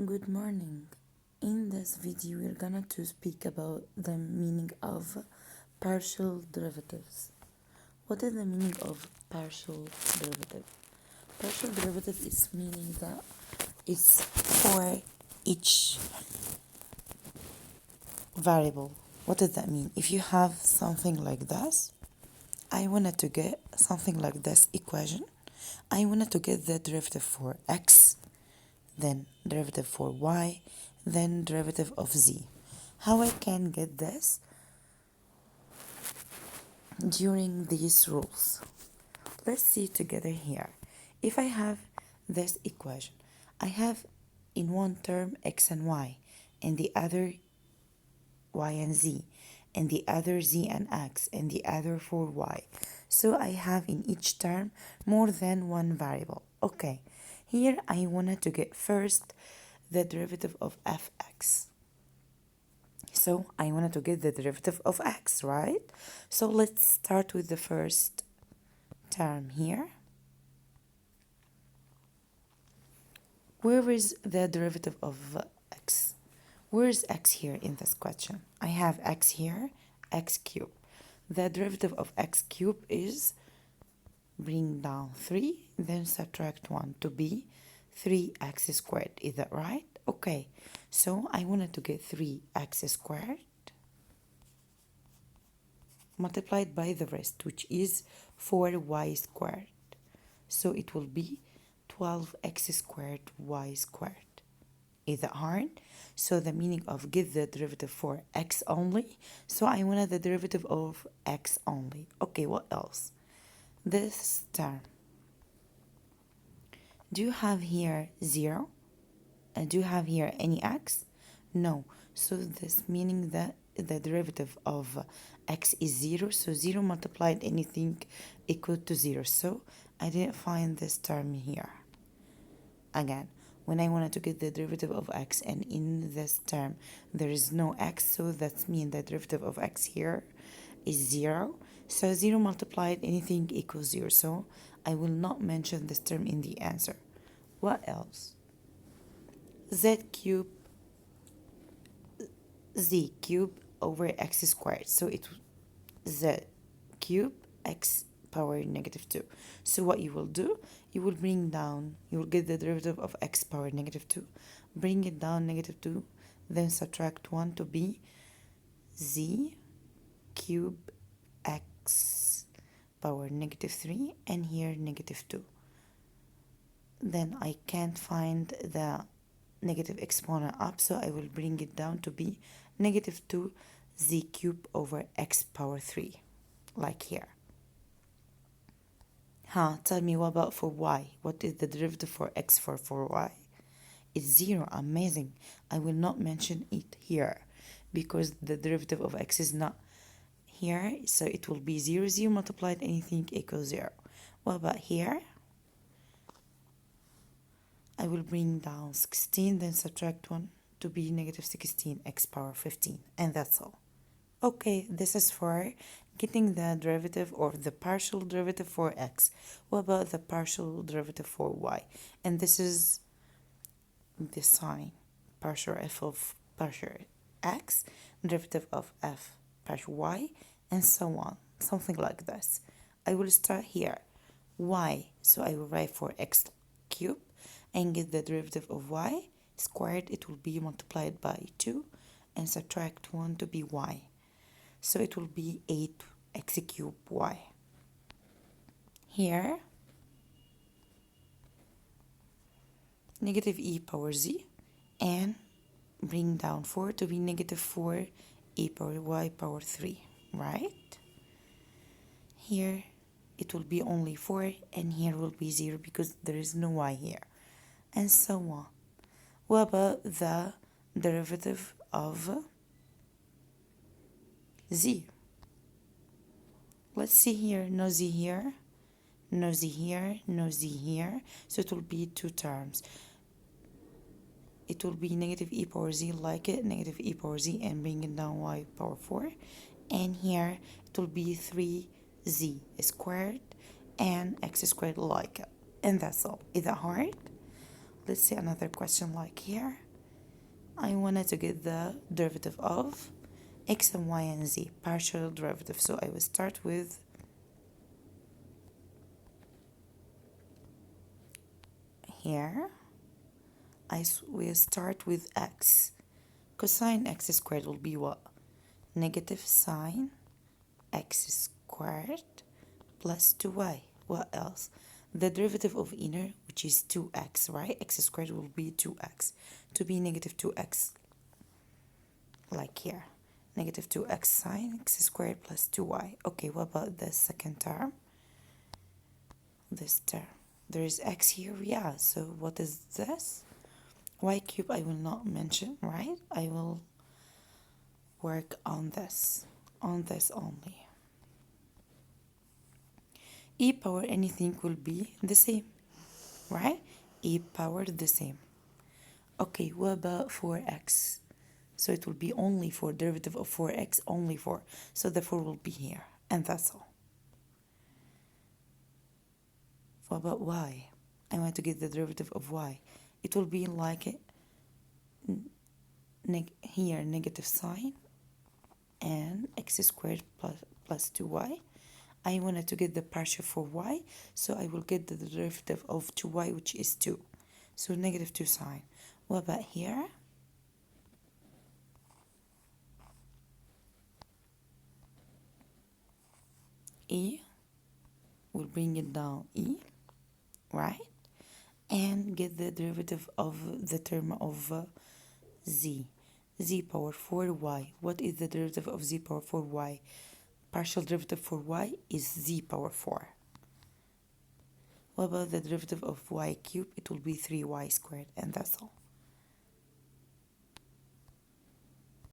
Good morning. In this video, we're gonna to speak about the meaning of partial derivatives. What is the meaning of partial derivative? Partial derivative is meaning that it's for each variable. What does that mean? If you have something like this, I wanted to get something like this equation. I wanted to get the derivative for x, then derivative for y, then derivative of z. How I can get this? During these rules. Let's see together here. If I have this equation, I have in one term x and y, and the other y and z, and the other z and x, and the other for y. So I have in each term more than one variable. Okay, here I wanted to get first the derivative of fx. So I wanted to get the derivative of x, right? So let's start with the first term here. Where is the derivative of x? Where is x here in this question? I have x here, x cubed. The derivative of x cubed is bring down 3, then subtract 1 to be 3x squared. Is that right? Okay, so I wanted to get 3x squared multiplied by the rest, which is 4y squared. So it will be 12x squared y squared. Is that hard? So the meaning of get the derivative for x only. So I wanted the derivative of x only. Okay, what else? This term. Do you have here 0? Do you have here any x? No. So this meaning that the derivative of x is 0. So 0 multiplied anything equal to 0. So I didn't find this term here. Again, when I wanted to get the derivative of x and in this term there is no x, so that means the derivative of x here is 0. So 0 multiplied anything equals 0. So I will not mention this term in the answer. What else? Z cube over x squared. So it z cube x power negative 2. So what you will do, you will bring down, you will get the derivative of x power negative 2, bring it down negative 2, then subtract 1 to be z cube x power negative 3, and here negative 2. Then I can't find the negative exponent up, so I will bring it down to be negative 2 z cube over x power 3, like here. Tell me what about for y? What is the derivative for x for y? It's 0. Amazing. I will not mention it here because the derivative of x is not here, so it will be 0. 0 multiplied anything equals 0. What about here? I will bring down 16, then subtract 1 to be negative 16 x power 15, and that's all. Okay, this is for getting the derivative or the partial derivative for x. What about the partial derivative for y? And this is the sign, partial f of partial x, derivative of f partial y, and so on, something like this. I will start here, y, so I will write for x cubed and get the derivative of y squared. It will be multiplied by 2 and subtract 1 to be y. So it will be 8x cubed y. Here, negative e power z, and bring down 4 to be negative 4 e power y power 3, right? Here, it will be only 4, and here will be 0 because there is no y here, and so on. What about the derivative of z? Let's see here, no z here, no z here, no z here. So it will be 2 terms. It will be negative e power z like it, negative e power z, and bring it down y power 4. And here it will be 3z squared and x squared like it. And that's all. Is that hard? Let's see another question like here. I wanted to get the derivative of x and y and z, partial derivative. So I will start with here. Will start with x. Cosine x squared will be what? Negative sine x squared plus 2y. What else? The derivative of inner, which is 2x, right? X squared will be 2x. To be negative 2x, like here. Negative 2x sine x squared plus 2y. Okay, what about the second term? This term. There is x here, yeah. So what is this? Y cube I will not mention, right? I will work on this only. E power anything will be the same, right? E power the same. Okay, what about 4x? So it will be only 4, derivative of 4x, only 4. So the 4 will be here, and that's all. What about y? I want to get the derivative of y. It will be like here, negative sine and x squared plus 2y. I wanted to get the partial for y, so I will get the derivative of 2y, which is 2. So negative 2 sine. What about here? E, we'll bring it down e, right? And get the derivative of the term of z. Z power 4y. What is the derivative of z power 4y? Partial derivative for y is z power 4. What about the derivative of y cubed? It will be 3y squared, and that's all.